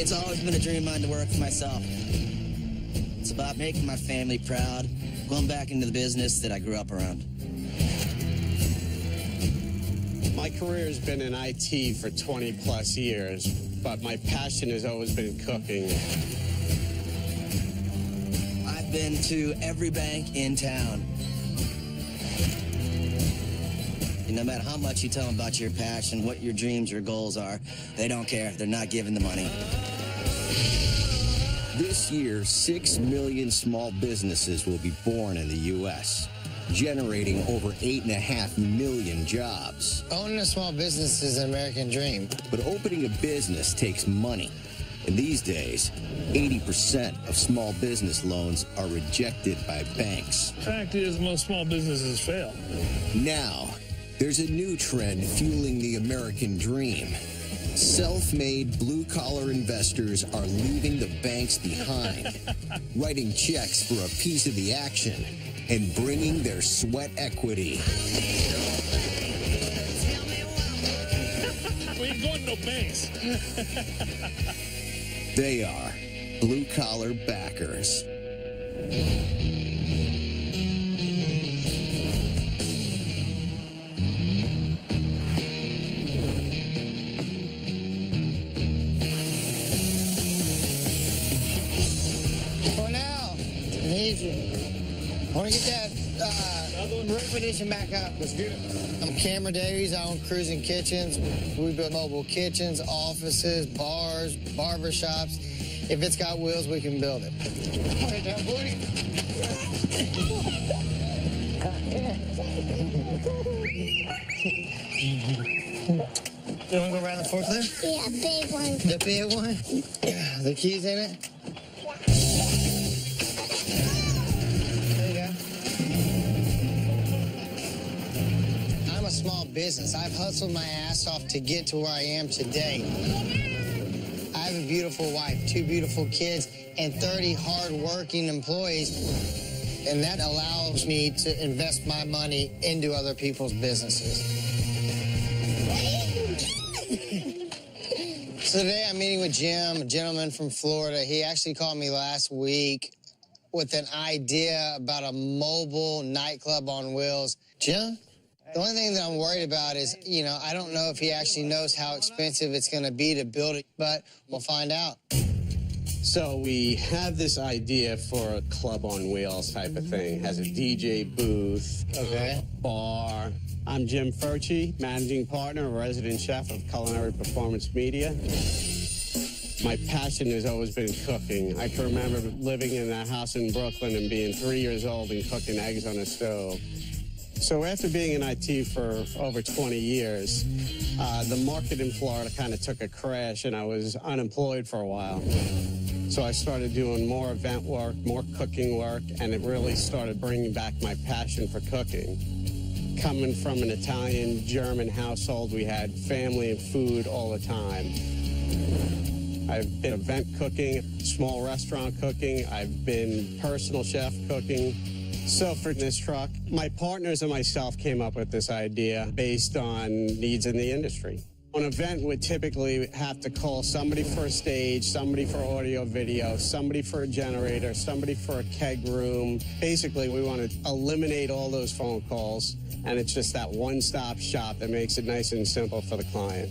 It's always been a dream of mine to work for myself. It's about making my family proud, going back into the business that I grew up around. My career has been in IT for 20 plus years, but my passion has always been cooking. I've been to every bank in town. And no matter how much you tell them about your passion, what your dreams, your goals are, they don't care. They're not giving the money. This year, 6 million small businesses will be born in the U.S., generating over 8.5 million jobs. Owning a small business is an American dream. But opening a business takes money. And these days, 80% of small business loans are rejected by banks. Fact is, most small businesses fail. Now, there's a new trend fueling the American dream. Self-made blue-collar investors are leaving the banks behind, writing checks for a piece of the action, and bringing their sweat equity. We ain't going to no banks. They are blue-collar backers. For now, I want to get that repetition back up. Let's get it. I'm Camera Davies. I own Cruising Kitchens. We build mobile kitchens, offices, bars, barber shops. If it's got wheels, we can build it. Right down, buddy. You want to go around the forklift? Yeah, big one. The big one? Yeah, the keys in it? I'm a small business. I've hustled my ass off to get to where I am today. I have a beautiful wife, 2 beautiful kids, and 30 hard-working employees, and that allows me to invest my money into other people's businesses. So today I'm meeting with Jim, a gentleman from Florida. He actually called me last week with an idea about a mobile nightclub on wheels. Jim? The only thing that I'm worried about is, I don't know if he actually knows how expensive it's going to be to build it, but we'll find out. So we have this idea for a club on wheels type of thing. Has a DJ booth, Okay. bar. I'm Jim Furchi, managing partner, resident chef of Culinary Performance Media. My passion has always been cooking. I can remember living in a house in Brooklyn and being 3 years old and cooking eggs on a stove. So after being in IT for over 20 years, the market in Florida kind of took a crash and I was unemployed for a while. So I started doing more event work, more cooking work, and it really started bringing back my passion for cooking. Coming from an Italian, German household, we had family and food all the time. I've been event cooking, small restaurant cooking. I've been personal chef cooking. So for this truck, my partners and myself came up with this idea based on needs in the industry. An event would typically have to call somebody for a stage, somebody for audio video, somebody for a generator, somebody for a keg room. Basically, we want to eliminate all those phone calls, and it's just that one-stop shop that makes it nice and simple for the client.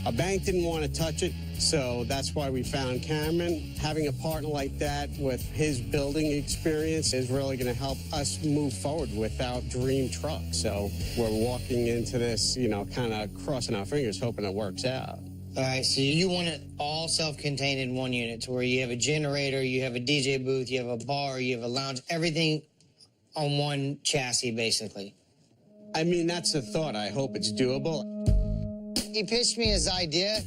A bank didn't want to touch it, so that's why we found Cameron. Having a partner like that with his building experience is really going to help us move forward with our dream truck. So we're walking into this, kind of crossing our fingers, hoping it works out. All right, so you want it all self-contained in one unit to where you have a generator, you have a DJ booth, you have a bar, you have a lounge, everything on one chassis, basically. I mean, that's the thought. I hope it's doable. He pitched me his idea,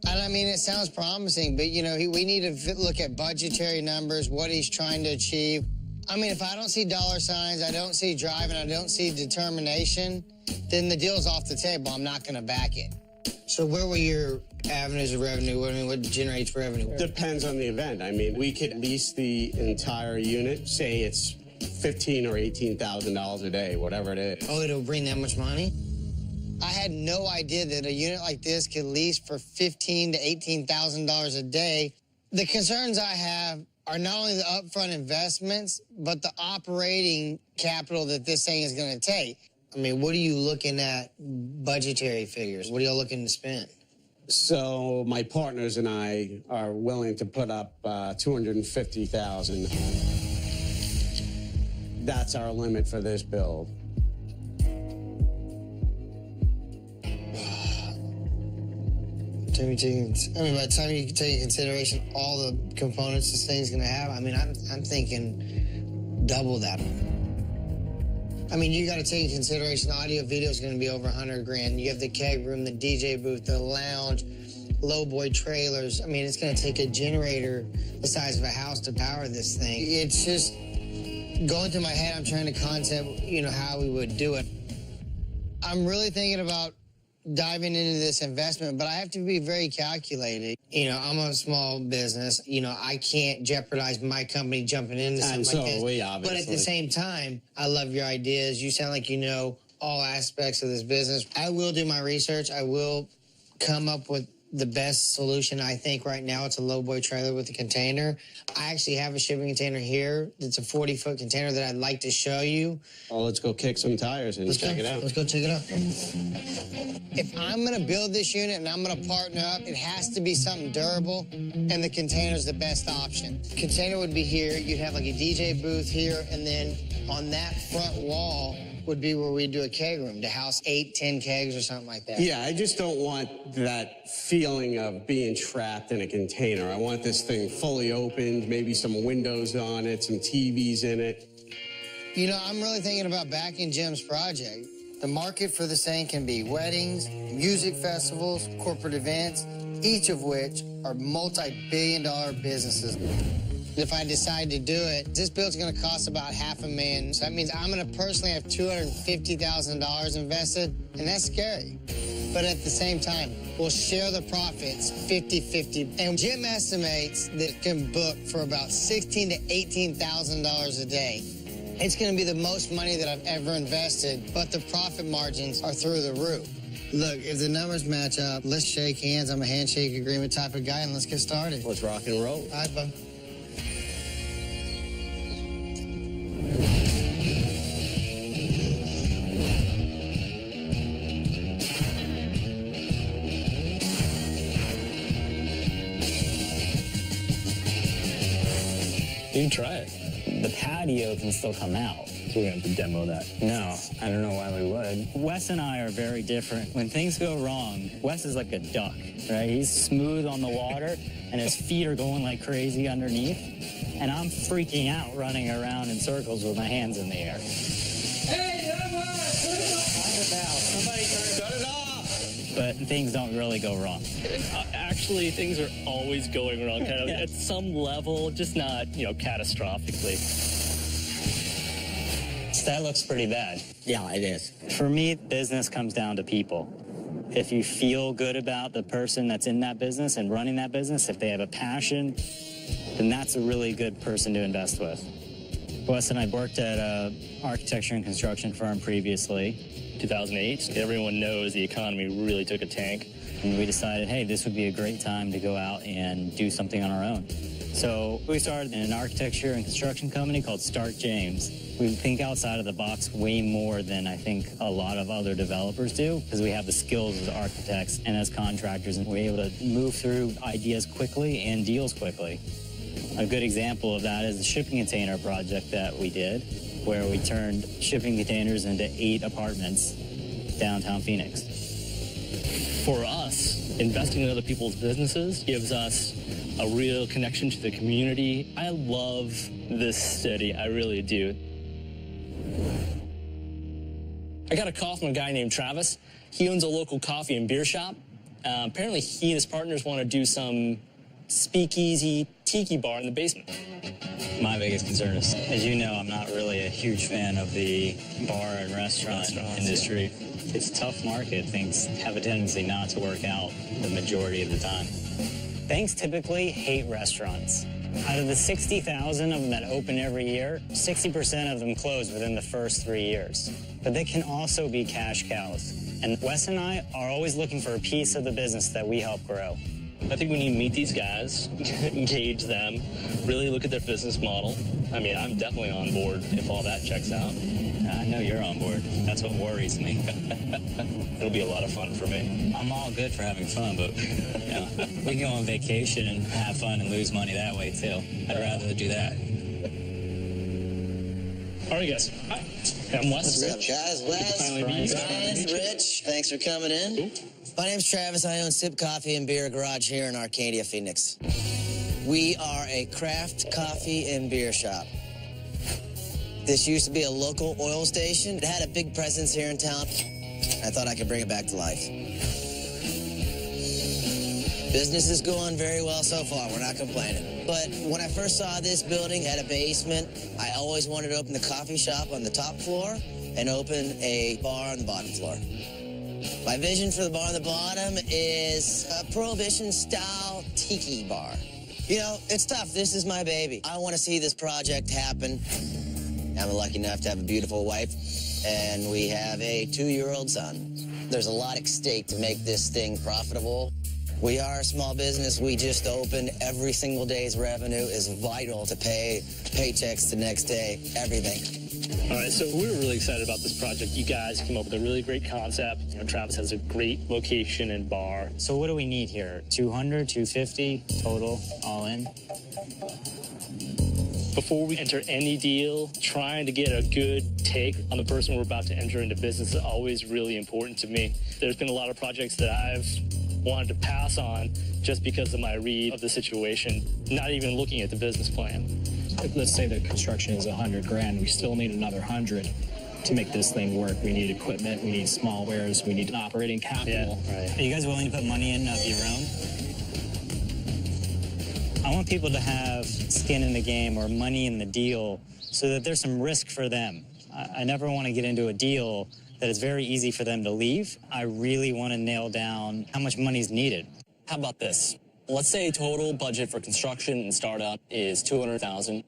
and I mean, it sounds promising, but, we need to look at budgetary numbers, what he's trying to achieve. I mean, if I don't see dollar signs, I don't see drive, and I don't see determination, then the deal's off the table. I'm not going to back it. So where were your avenues of revenue? What generates revenue? Depends on the event. I mean, we could lease the entire unit, say it's $15,000 or $18,000 a day, whatever it is. Oh, it'll bring that much money? I had no idea that a unit like this could lease for $15,000 to $18,000 a day. The concerns I have are not only the upfront investments, but the operating capital that this thing is going to take. I mean, what are you looking at budgetary figures? What are y'all looking to spend? So my partners and I are willing to put up $250,000. That's our limit for this build. I mean, by the time you take into consideration all the components this thing's going to have, I mean, I'm thinking double that. I mean, you got to take into consideration audio, video is going to be over 100 grand. You have the keg room, the DJ booth, the lounge, lowboy trailers. I mean, it's going to take a generator the size of a house to power this thing. It's just going through my head. I'm trying to concept, how we would do it. I'm really thinking about diving into this investment, but I have to be very calculated. I'm a small business. I can't jeopardize my company jumping into something like this. But at the same time, I love your ideas. You sound like you know all aspects of this business. I will do my research. I will come up with the best solution. I think right now it's a lowboy trailer with a container. I actually have a shipping container here. It's a 40-foot container that I'd like to show you. Well, let's go kick some tires and check it out. Let's go check it out. If I'm going to build this unit and I'm going to partner up, it has to be something durable, and the container's the best option. Container would be here. You'd have like a DJ booth here, and then on that front wall would be where we do a keg room to house 8, 10 kegs or something like that. Yeah, I just don't want that feeling of being trapped in a container. I want this thing fully opened, maybe some windows on it, some TVs in it. I'm really thinking about backing Jim's project. The market for this thing can be weddings, music festivals, corporate events, each of which are multi-billion-dollar businesses. If I decide to do it, this build's going to cost about $500,000. So that means I'm going to personally have $250,000 invested, and that's scary. But at the same time, we'll share the profits 50-50. And Jim estimates that it can book for about $16,000 to $18,000 a day. It's going to be the most money that I've ever invested, but the profit margins are through the roof. Look, if the numbers match up, let's shake hands. I'm a handshake agreement type of guy, and let's get started. Let's rock and roll. All right, bud. You can try it. The patio can still come out. So we're going to have to demo that. No, I don't know why we would. Wes and I are very different. When things go wrong, Wes is like a duck, right? He's smooth on the water, and his feet are going like crazy underneath. And I'm freaking out, running around in circles with my hands in the air. Hey, somebody shut it off! But things don't really go wrong. Actually, things are always going wrong, kind of at some level, just not, catastrophically. That looks pretty bad. Yeah, it is. For me, business comes down to people. If you feel good about the person that's in that business and running that business, if they have a passion, then that's a really good person to invest with. Wes and I worked at an architecture and construction firm previously. 2008, everyone knows the economy really took a tank. And we decided, hey, this would be a great time to go out and do something on our own. So we started an architecture and construction company called Stark James. We think outside of the box way more than I think a lot of other developers do, because we have the skills as architects and as contractors, and we're able to move through ideas quickly and deals quickly. A good example of that is the shipping container project that we did, where we turned shipping containers into 8 apartments downtown Phoenix. For us, investing in other people's businesses gives us a real connection to the community. I love this city, I really do. I got a call from a guy named Travis. He owns a local coffee and beer shop. Apparently he and his partners want to do some speakeasy tiki bar in the basement. My biggest concern is, as you know, I'm not really a huge fan of the bar and restaurant industry. It's a tough market. Things have a tendency not to work out the majority of the time. Banks typically hate restaurants. Out of the 60,000 of them that open every year, 60% of them close within the first 3 years. But they can also be cash cows. And Wes and I are always looking for a piece of the business that we help grow. I think we need to meet these guys, engage them, really look at their business model. I mean, I'm definitely on board if all that checks out. I know you're on board. That's what worries me. It'll be a lot of fun for me. I'm all good for having fun, but you know, we can go on vacation and have fun and lose money that way, too. I'd rather do that. All right, guys. Hi. I'm Wes. What's up, guys? Wes, Brian, Rich, thanks for coming in. Cool. My name's Travis. I own Sip Coffee and Beer Garage here in Arcadia, Phoenix. We are a craft coffee and beer shop. This used to be a local oil station. It had a big presence here in town. I thought I could bring it back to life. Business is going very well so far. We're not complaining. But when I first saw this building had a basement, I always wanted to open the coffee shop on the top floor and open a bar on the bottom floor. My vision for the bar on the bottom is a Prohibition-style tiki bar. You know, it's tough. This is my baby. I want to see this project happen. I'm lucky enough to have a beautiful wife, and we have a 2-year-old son. There's a lot at stake to make this thing profitable. We are a small business. We just opened. Every single day's revenue is vital to pay paychecks the next day, everything. All right, so we were really excited about this project. You guys came up with a really great concept. You know, Travis has a great location and bar. So what do we need here? 200, 250 total, all in? Before we enter any deal, trying to get a good take on the person we're about to enter into business is always really important to me. There's been a lot of projects that I've wanted to pass on just because of my read of the situation, not even looking at the business plan. Let's say the construction is $100,000. We still need another 100 to make this thing work. We need equipment, we need small wares, we need an operating capital. Yeah, right. Are you guys willing to put money in of your own? I want people to have skin in the game or money in the deal so that there's some risk for them. I never want to get into a deal that it's very easy for them to leave. I really want to nail down how much money is needed. How about this? Let's say total budget for construction and startup is $200,000.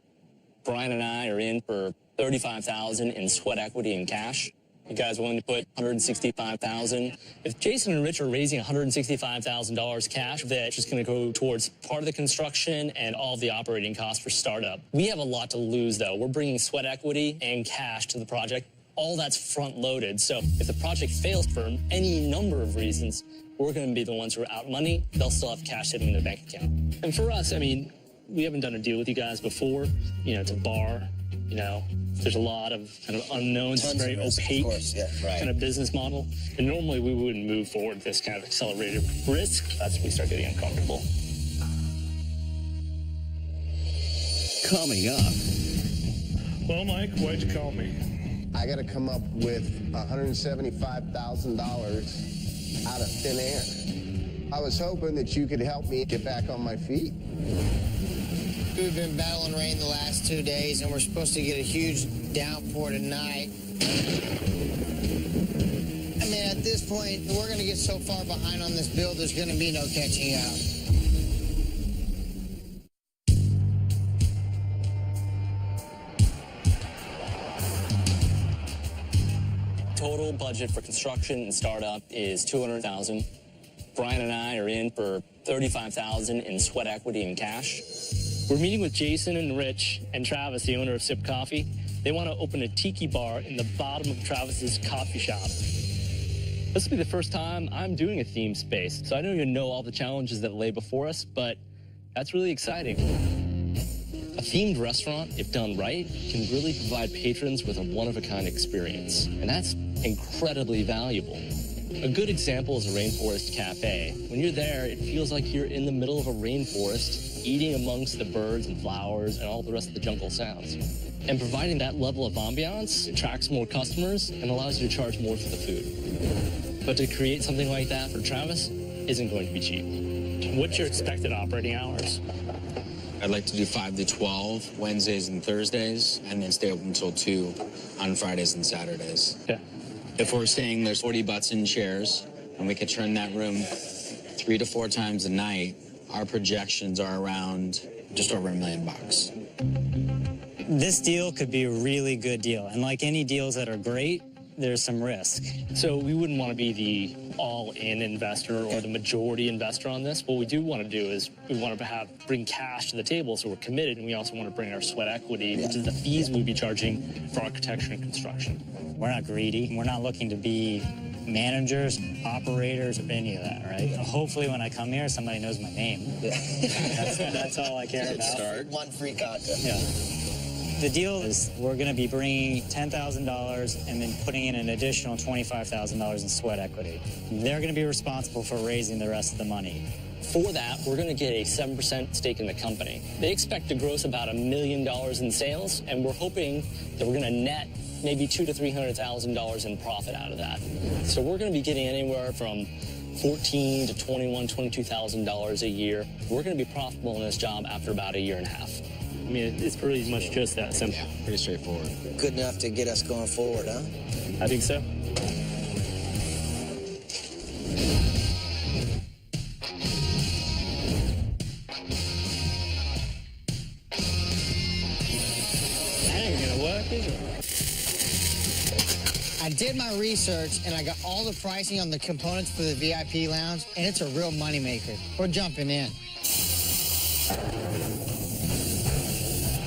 Brian and I are in for $35,000 in sweat equity and cash. You guys willing to put $165,000? If Jason and Rich are raising $165,000 cash, that's just going to go towards part of the construction and all of the operating costs for startup. We have a lot to lose, though. We're bringing sweat equity and cash to the project. All that's front-loaded. So if the project fails for any number of reasons, we're going to be the ones who are out money. They'll still have cash sitting in their bank account. And for us, I mean, we haven't done a deal with you guys before. You know, it's a bar. You know, there's a lot of kind of unknowns. It's very opaque kind of business model. And normally we wouldn't move forward with this kind of accelerated risk. That's when we start getting uncomfortable. Coming up. Well, Mike, why'd you call me? I got to come up with $175,000 out of thin air. I was hoping that you could help me get back on my feet. We've been battling rain the last 2 days, and we're supposed to get a huge downpour tonight. I mean, at this point, we're going to get so far behind on this build, there's going to be no catching up. Total budget for construction and startup is $200,000. Brian and I are in for $35,000 in sweat equity and cash. We're meeting with Jason and Rich and Travis, the owner of Sip Coffee. They want to open a tiki bar in the bottom of Travis's coffee shop. This will be the first time I'm doing a theme space, so I don't even know all the challenges that lay before us, but that's really exciting. A themed restaurant, if done right, can really provide patrons with a one-of-a-kind experience, and that's incredibly valuable. A good example is a Rainforest Cafe. When you're there, it feels like you're in the middle of a rainforest, eating amongst the birds and flowers and all the rest of the jungle sounds. And providing that level of ambiance attracts more customers and allows you to charge more for the food. But to create something like that for Travis isn't going to be cheap. What's your expected operating hours? I'd like to do 5 to 12 Wednesdays and Thursdays, and then stay open until 2 on Fridays and Saturdays. Yeah. If we're staying, there's 40 butts in chairs, and we could turn that room 3 to 4 times a night. Our projections are around just over $1 million. This deal could be a really good deal. And like any deals that are great, there's some risk. So we wouldn't want to be the all-in investor or the majority investor on this. What we do want to do is we want to bring cash to the table, so we're committed, and we also want to bring our sweat equity, which is the fees we'd be charging for architecture and construction. We're not greedy. We're not looking to be managers, operators, or any of that, right? Hopefully when I come here, somebody knows my name. That's all I care about. Start. One free cocktail. Yeah. The deal is we're going to be bringing $10,000 and then putting in an additional $25,000 in sweat equity. They're going to be responsible for raising the rest of the money. For that, we're going to get a 7% stake in the company. They expect to gross about $1 million in sales, and we're hoping that we're going to net maybe $200,000 to $300,000 in profit out of that. So we're going to be getting anywhere from $14,000 to $21,000, $22,000 a year. We're going to be profitable in this job after about 1.5 years. I mean, it's pretty much just that simple. Yeah, pretty straightforward. Good enough to get us going forward, huh? I think so. That ain't going to work, is it? I did my research and I got all the pricing on the components for the VIP lounge, and it's a real moneymaker. We're jumping in.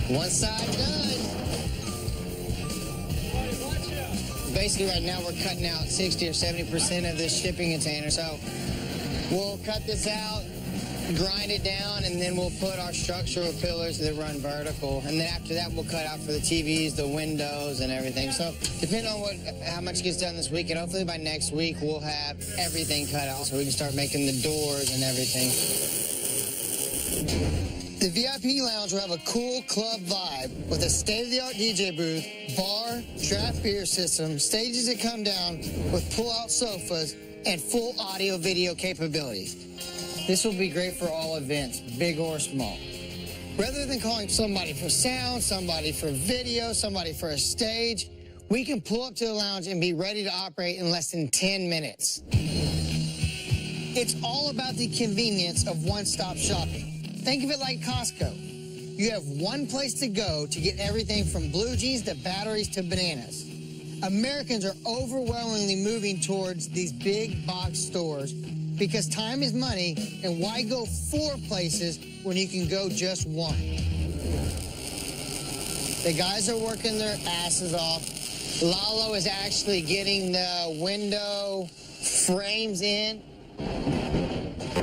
One side done. Basically, right now we're cutting out 60 or 70% of this shipping container. So we'll cut this out, grind it down, and then we'll put our structural pillars that run vertical. And then after that, we'll cut out for the TVs, the windows, and everything. So depending on how much gets done this week, and hopefully by next week, we'll have everything cut out so we can start making the doors and everything. The VIP lounge will have a cool club vibe with a state-of-the-art DJ booth, bar, draft beer system, stages that come down with pull-out sofas, and full audio-video capabilities. This will be great for all events, big or small. Rather than calling somebody for sound, somebody for video, somebody for a stage, we can pull up to the lounge and be ready to operate in less than 10 minutes. It's all about the convenience of one-stop shopping. Think of it like Costco. You have one place to go to get everything from blue jeans to batteries to bananas. Americans are overwhelmingly moving towards these big box stores because time is money, and why go 4 places when you can go just one? The guys are working their asses off. Lalo is actually getting the window frames in.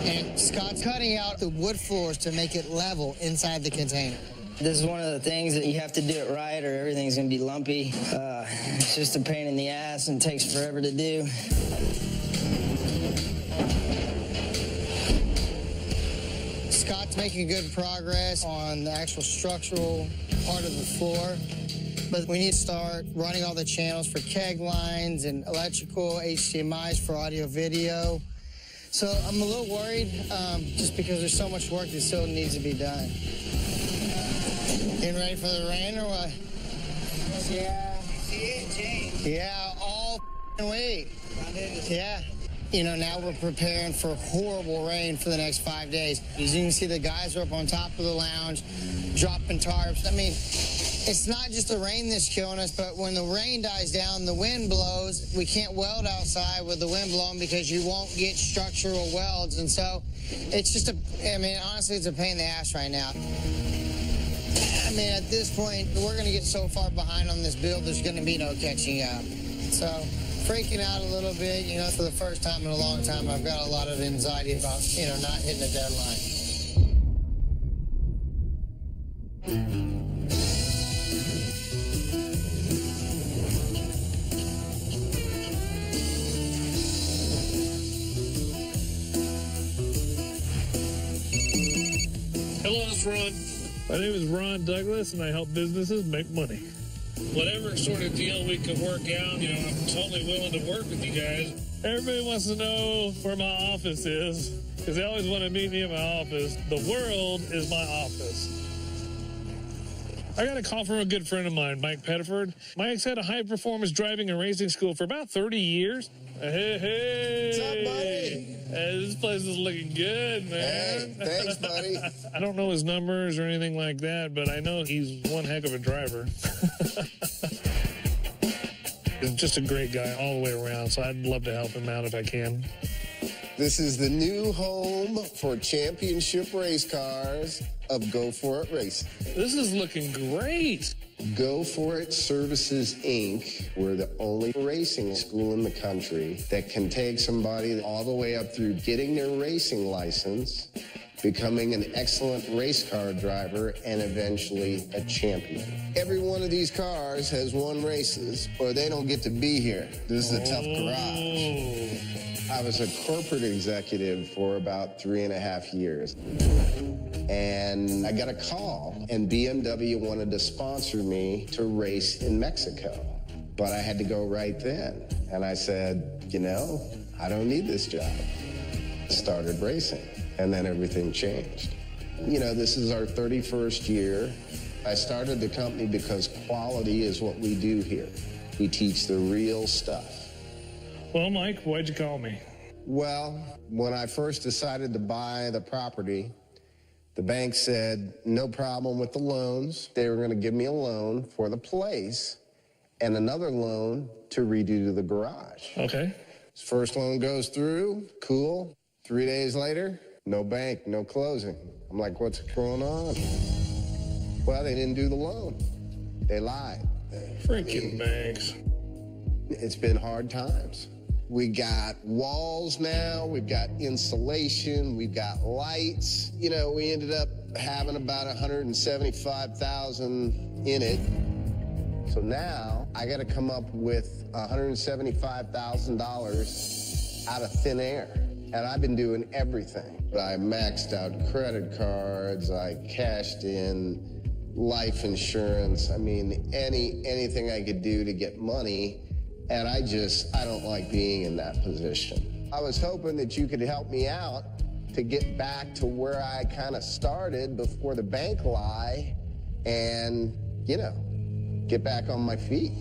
And Scott's cutting out the wood floors to make it level inside the container. This is one of the things that you have to do it right or everything's going to be lumpy. It's just a pain in the ass and takes forever to do. Scott's making good progress on the actual structural part of the floor, but we need to start running all the channels for keg lines and electrical HDMIs for audio video. So I'm a little worried just because there's so much work that still needs to be done. Getting ready for the rain or what? Yeah. Yeah, all week. Yeah. You know, now we're preparing for horrible rain for the next 5 days. As you can see, the guys are up on top of the lounge, dropping tarps. I mean, it's not just the rain that's killing us, but when the rain dies down, the wind blows. We can't weld outside with the wind blowing because you won't get structural welds. And so it's just honestly, it's a pain in the ass right now. I mean, at this point, we're going to get so far behind on this build, there's going to be no catching up. So freaking out a little bit, for the first time in a long time, I've got a lot of anxiety about, not hitting a deadline. Hello, it's Ron. My name is Ron Douglas, and I help businesses make money. Whatever sort of deal we can work out, I'm totally willing to work with you guys. Everybody wants to know where my office is, because they always want to meet me at my office. The world is my office. I got a call from a good friend of mine, Mike Pettiford. Mike's had a high-performance driving and racing school for about 30 years. Hey. What's up, buddy? Hey, this place is looking good, man. Hey, thanks, buddy. I don't know his numbers or anything like that, but I know he's one heck of a driver. He's just a great guy all the way around, so I'd love to help him out if I can. This is the new home for championship race cars of Go For It Racing. This is looking great. Go For It Services, Inc. We're the only racing school in the country that can take somebody all the way up through getting their racing license, becoming an excellent race car driver, and eventually a champion. Every one of these cars has won races, or they don't get to be here. This is a tough garage. I was a corporate executive for about 3.5 years. And I got a call, and BMW wanted to sponsor me to race in Mexico. But I had to go right then. And I said, you know, I don't need this job. Started racing, and then everything changed. You know, this is our 31st year. I started the company because quality is what we do here. We teach the real stuff. Well, Mike, why'd you call me? Well, when I first decided to buy the property, the bank said no problem with the loans. They were going to give me a loan for the place and another loan to redo the garage. Okay. First loan goes through, cool. 3 days later, no bank, no closing. I'm like, what's going on? Well, they didn't do the loan. They lied. Freaking banks. It's been hard times. We got walls now, we've got insulation, we've got lights. You know, we ended up having about $175,000 in it. So now I got to come up with $175,000 out of thin air. And I've been doing everything. I maxed out credit cards, I cashed in life insurance. I mean, anything I could do to get money. And I don't like being in that position. I was hoping that you could help me out to get back to where I kind of started before the bank lie and, you know, get back on my feet.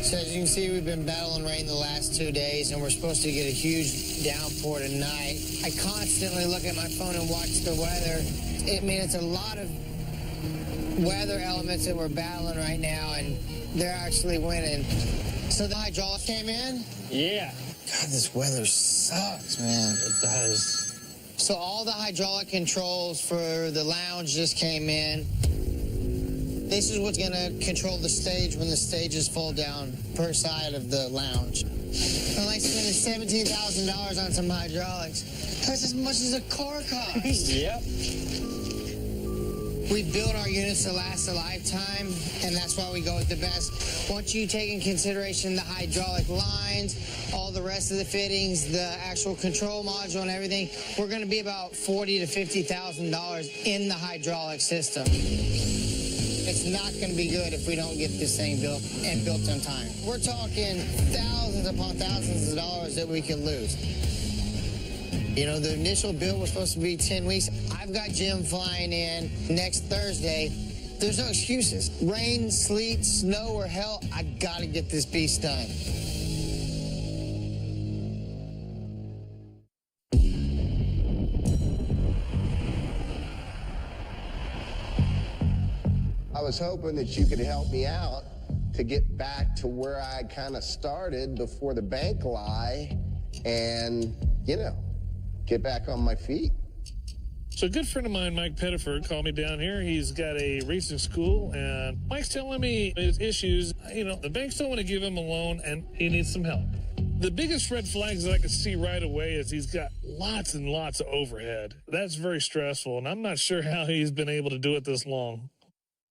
So as you can see, we've been battling rain the last 2 days, and we're supposed to get a huge downpour tonight. I constantly look at my phone and watch the weather. I mean, it's a lot of weather elements that we're battling right now, and they're actually winning. So the hydraulic came in? Yeah. God, this weather sucks, man. It does. So all the hydraulic controls for the lounge just came in. This is what's going to control the stage when the stages fall down per side of the lounge. I like spending $17,000 on some hydraulics. That's as much as a car costs. Yep. We build our units to last a lifetime, and that's why we go with the best. Once you take in consideration the hydraulic lines, all the rest of the fittings, the actual control module and everything, we're going to be about $40,000 to $50,000 in the hydraulic system. It's not going to be good if we don't get this thing built and built on time. We're talking thousands upon thousands of dollars that we could lose. You know, the initial build was supposed to be 10 weeks. I've got Jim flying in next Thursday. There's no excuses. Rain, sleet, snow, or hell, I got to get this beast done. I was hoping that you could help me out to get back to where I kind of started before the bank lie and, you know, get back on my feet. So a good friend of mine, Mike Pettiford, called me down here. He's got a racing school, and Mike's telling me his issues. You know, the banks don't want to give him a loan, and he needs some help. The biggest red flags that I can see right away is he's got lots and lots of overhead. That's very stressful, and I'm not sure how he's been able to do it this long.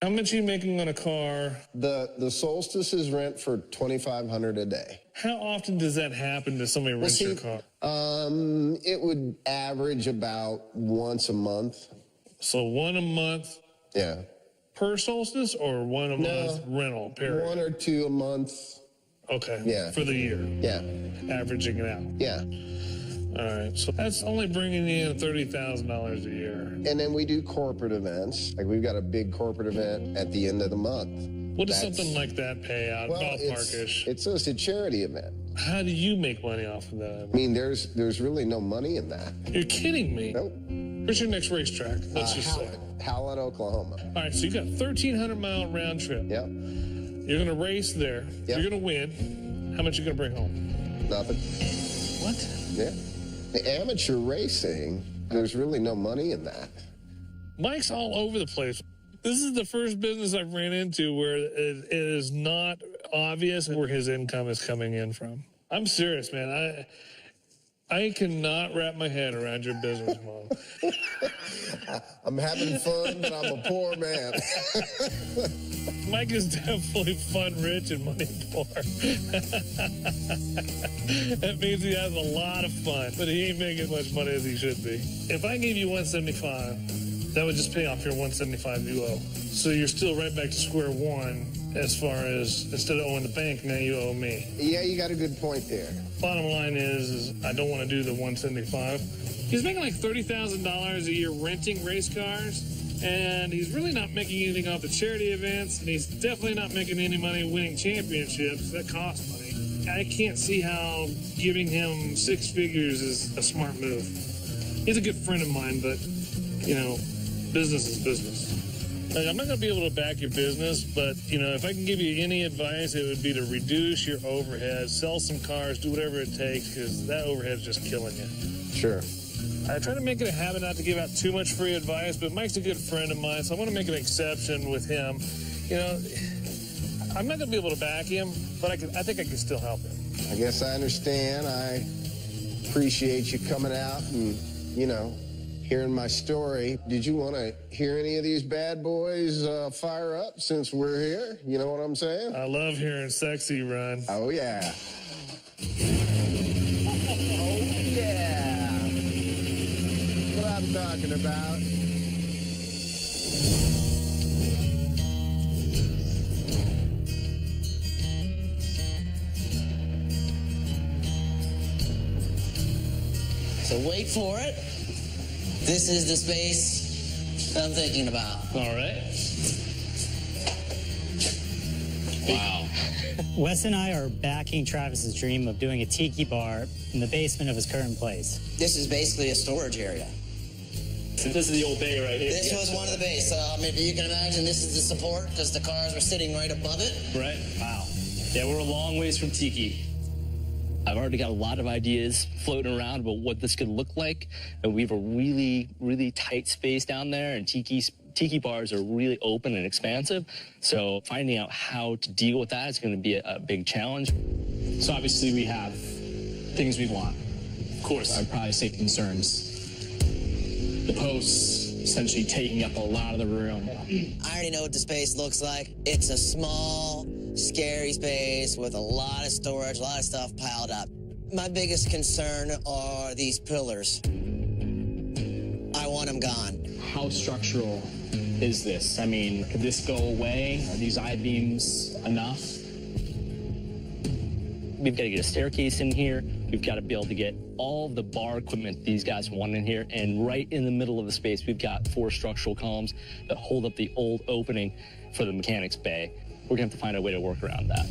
How much are you making on a car? The Solstice is rent for $2,500 a day. How often does that happen to somebody rent your car? It would average about once a month. So one a month? Yeah. Per Solstice or one a month rental period? 1 or 2 a month. Okay. Yeah. For the year? Yeah. Averaging it out? Yeah. All right, so that's only bringing in $30,000 a year. And then we do corporate events. Like we've got a big corporate event at the end of the month. What does something like that pay out, Well, ballparkish? it's just a charity event. How do you make money off of that? I mean, there's really no money in that. You're kidding me. Nope. Where's your next racetrack? Let's just say. Howlett, Oklahoma. All right, so you got 1,300-mile round trip. Yep. You're going to race there. Yep. You're going to win. How much you going to bring home? Nothing. What? Yeah. The amateur racing, there's really no money in that. Mike's all over the place. This is the first business I've ran into where it is not obvious where his income is coming in from. I'm serious, man. I cannot wrap my head around your business model. I'm having fun, but I'm a poor man. Mike is definitely fun rich and money poor. That means he has a lot of fun, but he ain't making as much money as he should be. If I gave you $175, that would just pay off your $175 you owe. So you're still right back to square one as far as instead of owing the bank, now you owe me. Yeah, you got a good point there. Bottom line is I don't want to do the $175. He's making like $30,000 a year renting race cars, and he's really not making anything off the charity events, and he's definitely not making any money winning championships. That costs money. I can't see how giving him six figures is a smart move. He's a good friend of mine, but, you know, business is business. Like, I'm not going to be able to back your business, but, you know, if I can give you any advice, it would be to reduce your overhead, sell some cars, do whatever it takes, because that overhead is just killing you. Sure. I try to make it a habit not to give out too much free advice, but Mike's a good friend of mine, so I want to make an exception with him. You know, I'm not going to be able to back him, but I think I can still help him. I guess I understand. I appreciate you coming out and, you know, hearing my story. Did you want to hear any of these bad boys fire up since we're here? You know what I'm saying? I love hearing sexy run. Oh, yeah. Oh, yeah. What I'm talking about. So wait for it. This is the space I'm thinking about. All right. Wow. Wes and I are backing Travis's dream of doing a tiki bar in the basement of his current place. This is basically a storage area. So this is the old bay right here. This was one of the bays. Maybe you can imagine this is the support because the cars are sitting right above it. Right. Wow. Yeah, we're a long ways from tiki. I've already got a lot of ideas floating around about what this could look like. And we have a really, really tight space down there, and tiki bars are really open and expansive. So finding out how to deal with that is going to be a big challenge. So obviously we have things we want. Of course. I'd probably say concerns. The posts essentially taking up a lot of the room. I already know what the space looks like. It's a small, scary space with a lot of storage, a lot of stuff piled up. My biggest concern are these pillars. I want them gone. How structural is this? I mean, could this go away? Are these I-beams enough? We've got to get a staircase in here. We've got to be able to get all of the bar equipment these guys want in here. And right in the middle of the space, we've got 4 structural columns that hold up the old opening for the mechanics bay. We're going to have to find a way to work around that.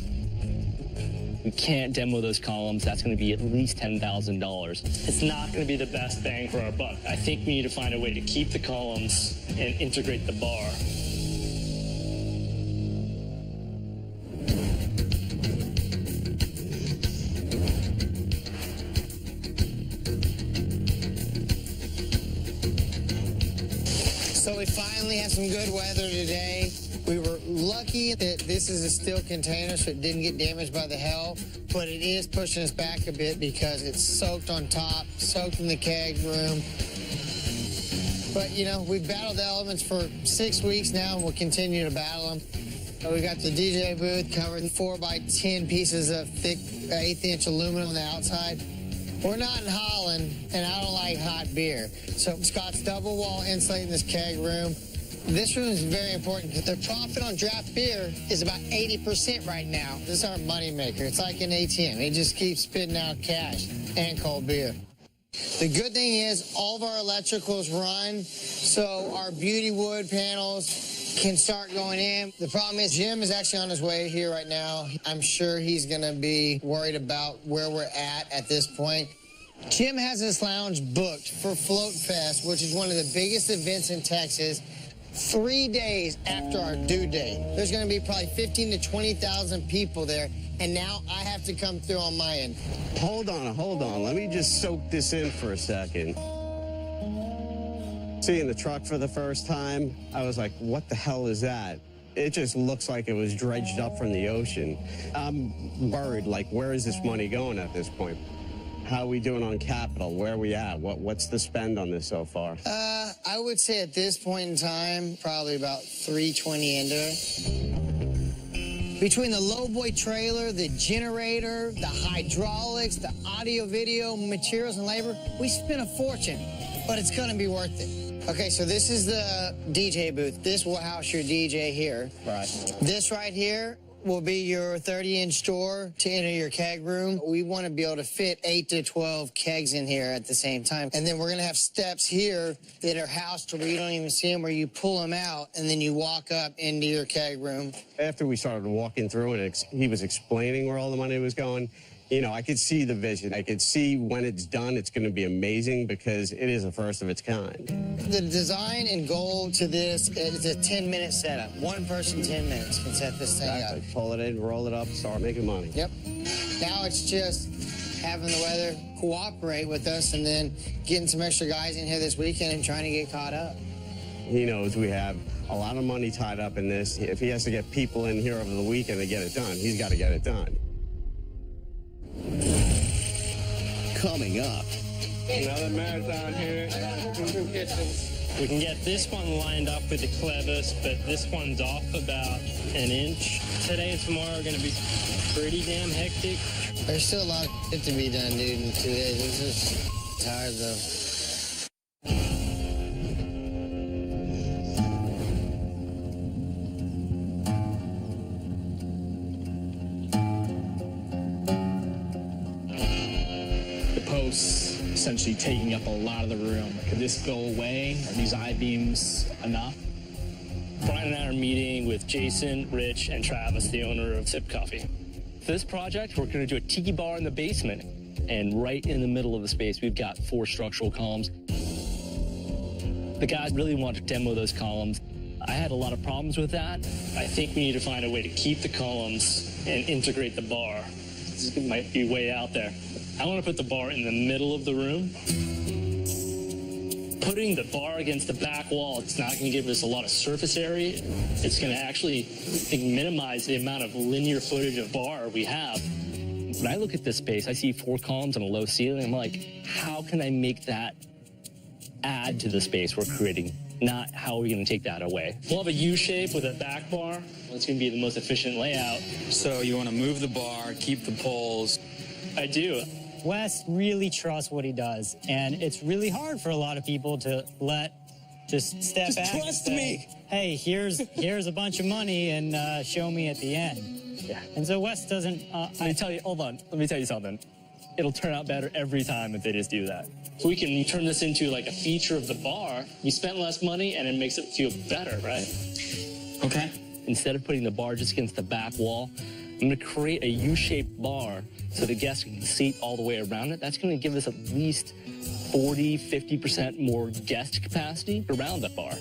We can't demo those columns. That's going to be at least $10,000. It's not going to be the best bang for our buck. I think we need to find a way to keep the columns and integrate the bar. So we finally have some good weather today. We were lucky that this is a steel container, so it didn't get damaged by the hail, but it is pushing us back a bit because it's soaked on top, soaked in the keg room. But, you know, we've battled the elements for 6 weeks now, and we'll continue to battle them. We got the DJ booth covered in 4x10 pieces of thick 1/8-inch aluminum on the outside. We're not in Holland, and I don't like hot beer. So Scott's double wall insulating this keg room. This room is very important because the profit on draft beer is about 80% right now. This is our moneymaker. It's like an ATM. It just keeps spitting out cash and cold beer. The good thing is all of our electricals run, so our beauty wood panels can start going in. The problem is Jim is actually on his way here right now. I'm sure he's going to be worried about where we're at this point. Jim has this lounge booked for Float Fest, which is one of the biggest events in Texas, 3 days after our due date. There's going to be probably 15 to 20,000 people there, and now I have to come through on my end. Hold on. Let me just soak this in for a second. Seeing the truck for the first time, I was like, what the hell is that? It just looks like it was dredged up from the ocean. I'm worried, like, where is this money going at this point? How are we doing on capital? Where are we at? What's the spend on this so far? I would say at this point in time, probably about 320 into it. Between the lowboy trailer, the generator, the hydraulics, the audio, video, materials, and labor, we spent a fortune, but it's gonna be worth it. Okay, so this is the DJ booth. This will house your DJ here. Right. This right here will be your 30-inch door to enter your keg room. We want to be able to fit 8 to 12 kegs in here at the same time. And then we're going to have steps here that are housed where you don't even see them, where you pull them out, and then you walk up into your keg room. After we started walking through and he was explaining where all the money was going, you know, I could see the vision. I could see when it's done, it's going to be amazing because it is a first of its kind. The design and goal to this is a 10-minute setup. One person, 10 minutes can set this thing up. Pull it in, roll it up, start making money. Yep. Now it's just having the weather cooperate with us and then getting some extra guys in here this weekend and trying to get caught up. He knows we have a lot of money tied up in this. If he has to get people in here over the weekend to get it done, he's got to get it done. Coming up. Another marathon here. We can get this one lined up with the clevis, but this one's off about an inch. Today and tomorrow are going to be pretty damn hectic. There's still a lot of shit to be done, dude, in 2 days. I'm just tired, though. Essentially taking up a lot of the room. Could this go away? Are these I-beams enough? Brian and I are meeting with Jason, Rich, and Travis, the owner of Sip Coffee. For this project, we're going to do a tiki bar in the basement. And right in the middle of the space, we've got 4 structural columns. The guys really want to demo those columns. I had a lot of problems with that. I think we need to find a way to keep the columns and integrate the bar. This might be way out there. I want to put the bar in the middle of the room. Putting the bar against the back wall, it's not going to give us a lot of surface area. It's going to actually, I think, minimize the amount of linear footage of bar we have. When I look at this space, I see 4 columns and a low ceiling. I'm like, how can I make that add to the space we're creating? Not how are we going to take that away. We'll have a U shape with a back bar. It's going to be the most efficient layout. So you want to move the bar, keep the poles. I do. Wes really trusts what he does, and it's really hard for a lot of people to just step back. Just trust me. Hey, here's a bunch of money, and show me at the end. Yeah. And so Wes doesn't. Let me tell you something. It'll turn out better every time if they just do that. If we can turn this into like a feature of the bar, we spent less money and it makes it feel better, right? Okay. Instead of putting the bar just against the back wall, I'm going to create a U-shaped bar so the guests can seat all the way around it. That's going to give us at least 40, 50% more guest capacity around that bar.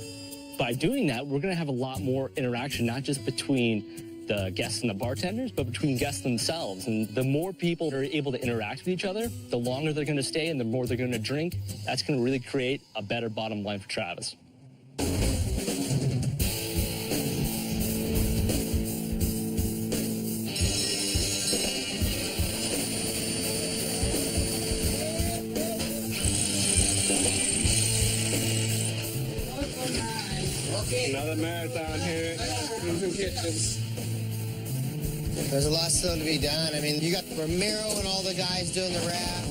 By doing that, we're going to have a lot more interaction, not just between the guests and the bartenders, but between guests themselves. And the more people are able to interact with each other, the longer they're going to stay and the more they're going to drink. That's going to really create a better bottom line for Travis. Another marathon here. Moving kitchens. There's a lot still to be done. I mean, you got Ramiro and all the guys doing the rap.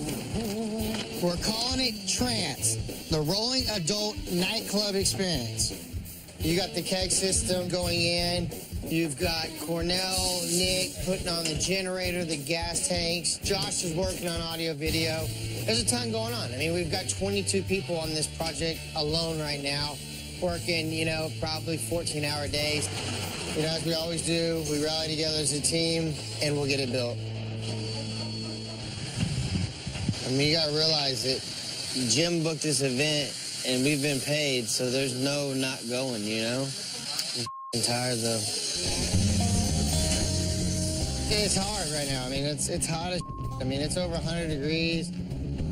We're calling it Trance, the Rolling Adult Nightclub Experience. You got the keg system going in. You've got Cornell, Nick putting on the generator, the gas tanks. Josh is working on audio, video. There's a ton going on. I mean, we've got 22 people on this project alone right now. working, probably 14-hour days. As we always do, we rally together as a team, and we'll get it built. You got to realize that Jim booked this event, and we've been paid, so there's no not going, I'm tired, though. It's hard right now. It's hot as it's over 100 degrees.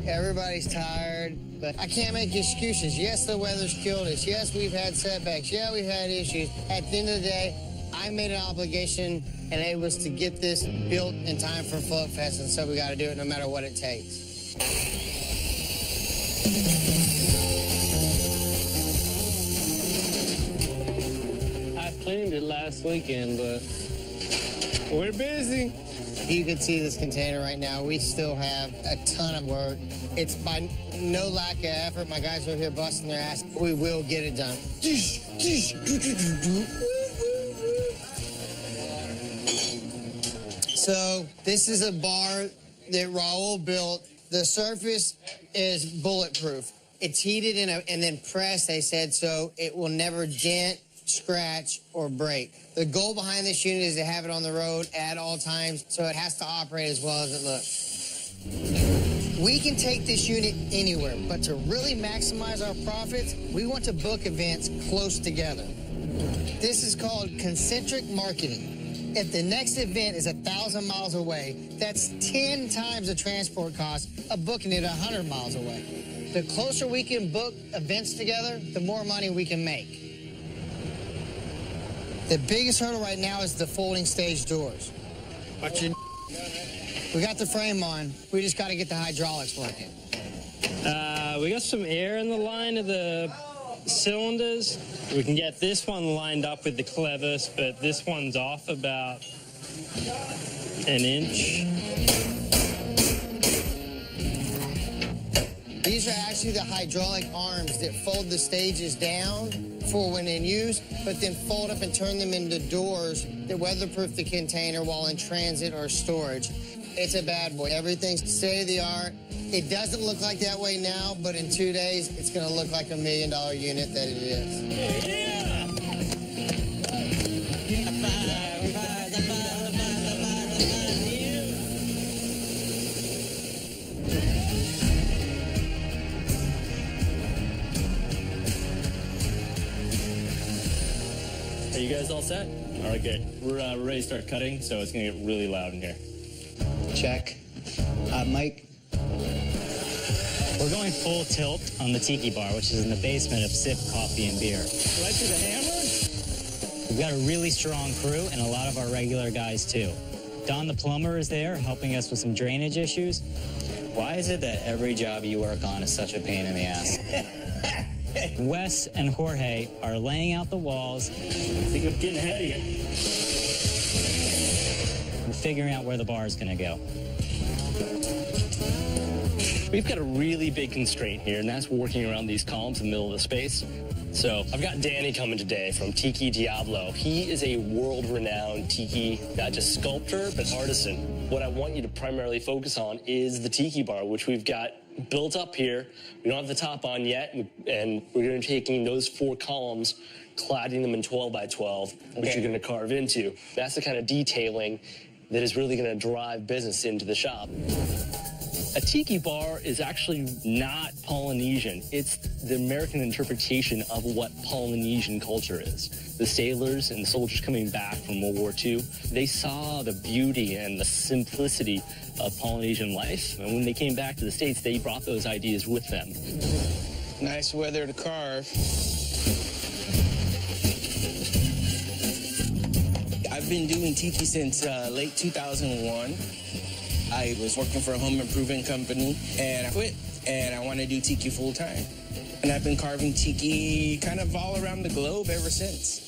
Everybody's tired, but I can't make excuses. Yes, the weather's killed us. Yes, we've had setbacks. Yeah, we've had issues. At the end of the day, I made an obligation, and it was to get this built in time for Float Fest, and so we got to do it no matter what it takes. I cleaned it last weekend, but we're busy. You can see this container right now. We still have a ton of work. It's by no lack of effort. My guys are here busting their ass. We will get it done. So this is a bar that Raul built. The surface is bulletproof. It's heated and then pressed, they said, so it will never dent, scratch, or break. The goal behind this unit is to have it on the road at all times, so it has to operate as well as it looks. We can take this unit anywhere, but to really maximize our profits, we want to book events close together. This is called concentric marketing. If the next event is 1,000 miles away, that's 10 times the transport cost of booking it 100 miles away. The closer we can book events together, the more money we can make. The biggest hurdle right now is the folding stage doors. We got the frame on. We just got to get the hydraulics working. We got some air in the line of the cylinders. We can get this one lined up with the clevis, but this one's off about an inch. These are actually the hydraulic arms that fold the stages down for when in use, but then fold up and turn them into doors that weatherproof the container while in transit or storage. It's a bad boy. Everything's state of the art. It doesn't look like that way now, but in 2 days, it's going to look like $1 million unit that it is. Yeah! Are you guys all set? All right, good. We're ready to start cutting, so it's going to get really loud in here. Check. Mike? We're going full tilt on the Tiki Bar, which is in the basement of Sip Coffee and Beer. Right to the hammer? We've got a really strong crew and a lot of our regular guys, too. Don the plumber is there, helping us with some drainage issues. Why is it that every job you work on is such a pain in the ass? Wes and Jorge are laying out the walls. I think I'm getting ahead of you. And figuring out where the bar is going to go. We've got a really big constraint here, and that's working around these columns in the middle of the space. So I've got Danny coming today from Tiki Diablo. He is a world-renowned Tiki, not just sculptor, but artisan. What I want you to primarily focus on is the Tiki Bar, which we've got built up here. We don't have the top on yet, and we're going to be taking those 4 columns, cladding them in 12 by 12, which you're going to carve into. That's the kind of detailing that is really going to drive business into the shop. A tiki bar is actually not Polynesian. It's the American interpretation of what Polynesian culture is. The sailors and the soldiers coming back from World War II, they saw the beauty and the simplicity of Polynesian life. And when they came back to the States, they brought those ideas with them. Nice weather to carve. I've been doing tiki since late 2001. I was working for a home improvement company, and I quit, and I want to do tiki full time. And I've been carving tiki kind of all around the globe ever since.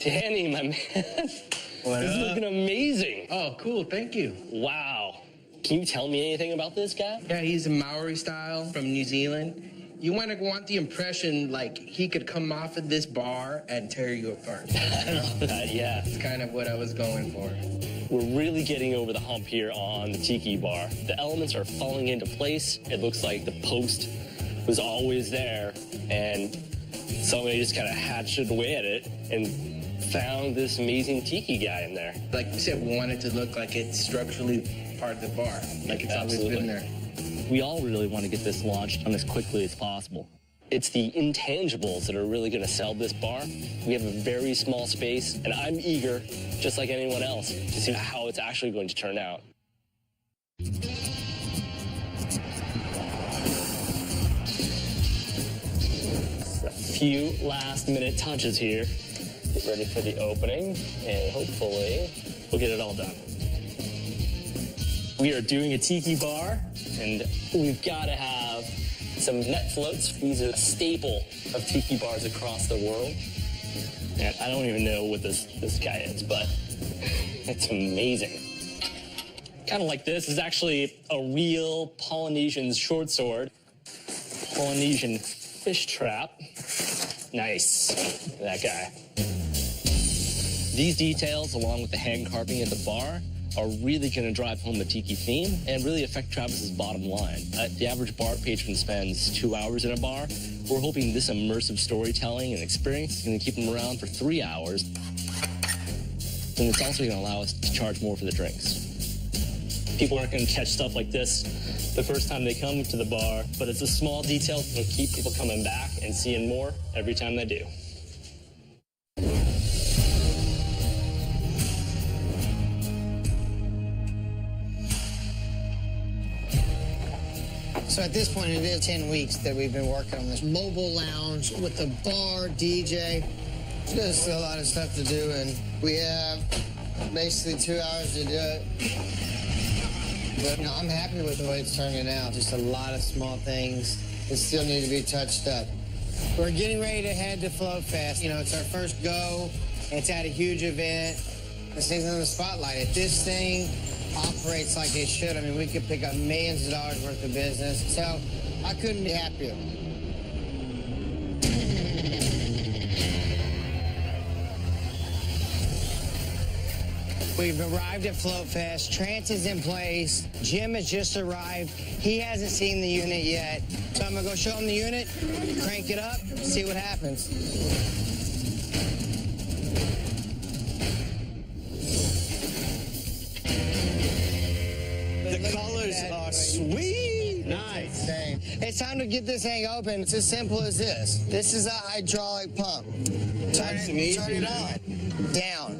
Danny, my man, this is looking amazing. Oh, cool, thank you. Wow. Can you tell me anything about this guy? Yeah, he's a Maori style from New Zealand. You want the impression like he could come off of this bar and tear you apart. Yeah. That's kind of what I was going for. We're really getting over the hump here on the tiki bar. The elements are falling into place. It looks like the post was always there, and somebody just kind of hatched away at it and found this amazing tiki guy in there. Like you said, we want it to look like it's structurally part of the bar, like it's always been there. We all really want to get this launched on as quickly as possible. It's the intangibles that are really going to sell this bar. We have a very small space, and I'm eager, just like anyone else, to see how it's actually going to turn out. A few last-minute touches here. Get ready for the opening, and hopefully we'll get it all done. We are doing a tiki bar, and we've got to have some net floats. These are a staple of tiki bars across the world. And I don't even know what this guy is, but it's amazing. Kind of like this is actually a real Polynesian short sword. Polynesian fish trap. Nice. That guy. These details, along with the hand carving at the bar, are really going to drive home the tiki theme and really affect Travis's bottom line. The average bar patron spends 2 hours in a bar. We're hoping this immersive storytelling and experience is going to keep them around for 3 hours. And it's also going to allow us to charge more for the drinks. People aren't going to catch stuff like this the first time they come to the bar, but it's a small detail that will keep people coming back and seeing more every time they do. So at this point, it is 10 weeks that we've been working on this mobile lounge with the bar, DJ. There's still a lot of stuff to do, and we have basically 2 hours to do it. But no, I'm happy with the way it's turning out. Just a lot of small things that still need to be touched up. We're getting ready to head to Float Fest. You know, it's our first go. It's at a huge event. This thing's in the spotlight. If this thing operates like it should, I mean, we could pick up millions of dollars worth of business. So I couldn't be happier. We've arrived at Float Fest. Trance is in place. Jim has just arrived. He hasn't seen the unit yet. So I'm gonna go show him the unit, crank it up, see what happens. The colors are sweet. Nice. It's time to get this thing open. It's as simple as this. This is a hydraulic pump. Turn it on. Down.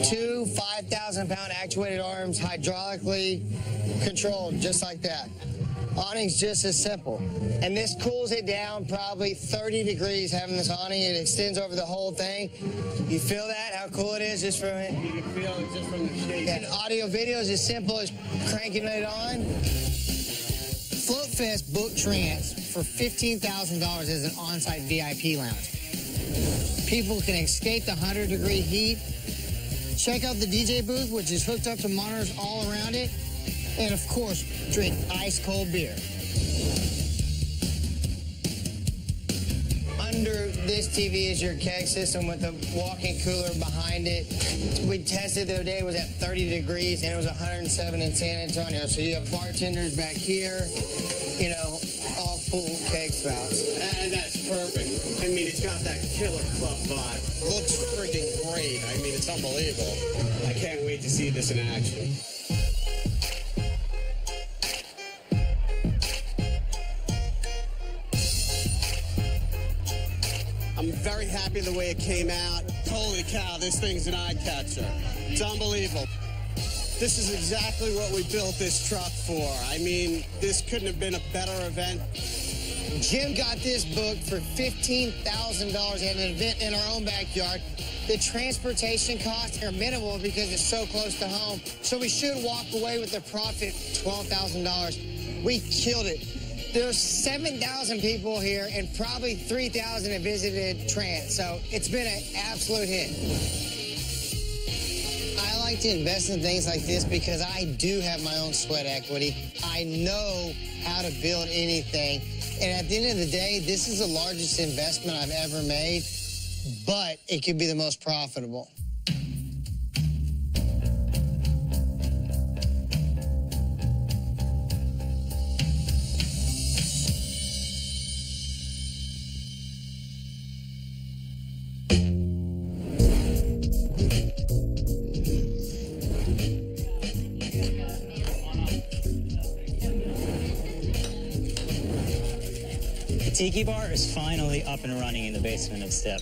2 5,000-pound actuated arms, hydraulically controlled, just like that. Awning's just as simple. And this cools it down probably 30 degrees having this awning. It extends over the whole thing. You feel that, how cool it is just from it? You can feel it just from the shape. And audio video is as simple as cranking it on. Float Fest booked Trance for $15,000 as an on-site VIP lounge. People can escape the 100-degree heat. Check out the DJ booth, which is hooked up to monitors all around it. And, of course, drink ice-cold beer. Under this TV is your keg system with a walk-in cooler behind it. We tested the other day, it was at 30 degrees, and it was 107 in San Antonio. So you have bartenders back here, you know, all full keg spouts. And that's perfect. I mean, it's got that killer club vibe. Looks freaking great. I mean, it's unbelievable. I can't wait to see this in action. I'm very happy the way it came out. Holy cow, this thing's an eye catcher. It's unbelievable. This is exactly what we built this truck for. I mean, this couldn't have been a better event. Jim got this booked for $15,000 at an event in our own backyard. The transportation costs are minimal because it's so close to home. So we should walk away with a profit, $12,000. We killed it. There's 7,000 people here and probably 3,000 have visited Trance. So it's been an absolute hit. I like to invest in things like this because I do have my own sweat equity. I know how to build anything. And at the end of the day, this is the largest investment I've ever made, but it could be the most profitable. Tiki Bar is finally up and running in the basement of Step.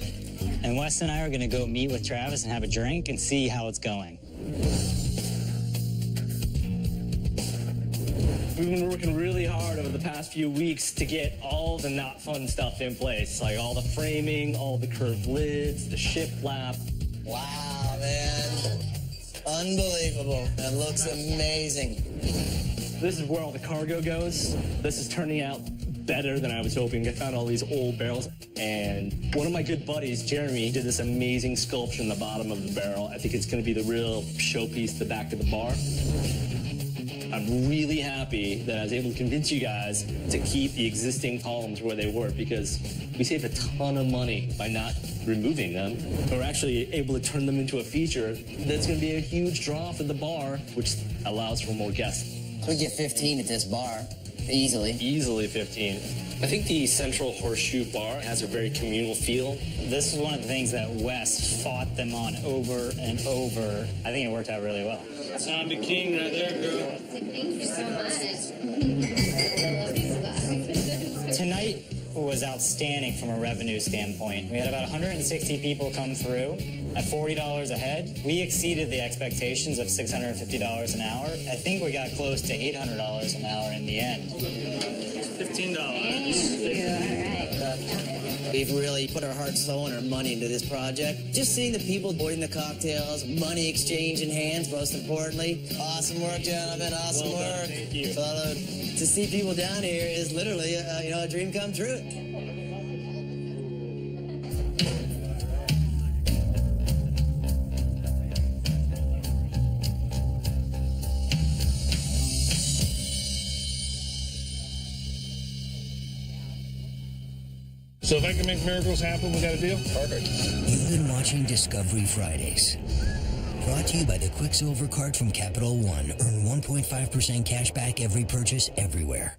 And Wes and I are going to go meet with Travis and have a drink and see how it's going. We've been working really hard over the past few weeks to get all the not fun stuff in place, like all the framing, all the curved lids, the shiplap. Wow, man. Unbelievable. That looks amazing. This is where all the cargo goes. This is turning out better than I was hoping. I found all these old barrels, and one of my good buddies, Jeremy, did this amazing sculpture in the bottom of the barrel. I think it's going to be the real showpiece at the back of the bar. I'm really happy that I was able to convince you guys to keep the existing columns where they were, because we saved a ton of money by not removing them. We're actually able to turn them into a feature that's going to be a huge draw for the bar, which allows for more guests. We get 15 at this bar, easily. Easily 15. I think the central horseshoe bar has a very communal feel. This is one of the things that Wes fought them on over and over. I think it worked out really well. I'm the king right there, girl. Thank you so much. Tonight was outstanding from a revenue standpoint. We had about 160 people come through at $40 a head. We exceeded the expectations of $650 an hour. I think we got close to $800 an hour in the end. $15. We've really put our heart, soul, and our money into this project. Just seeing the people ordering the cocktails, money exchanging hands, most importantly. Awesome work, gentlemen. Awesome work. Thank you. So, to see people down here is literally, a dream come true. So if I can make miracles happen, we got a deal? Perfect. You've been watching Discovery Fridays. Brought to you by the Quicksilver Card from Capital One. Earn 1.5% cash back every purchase everywhere.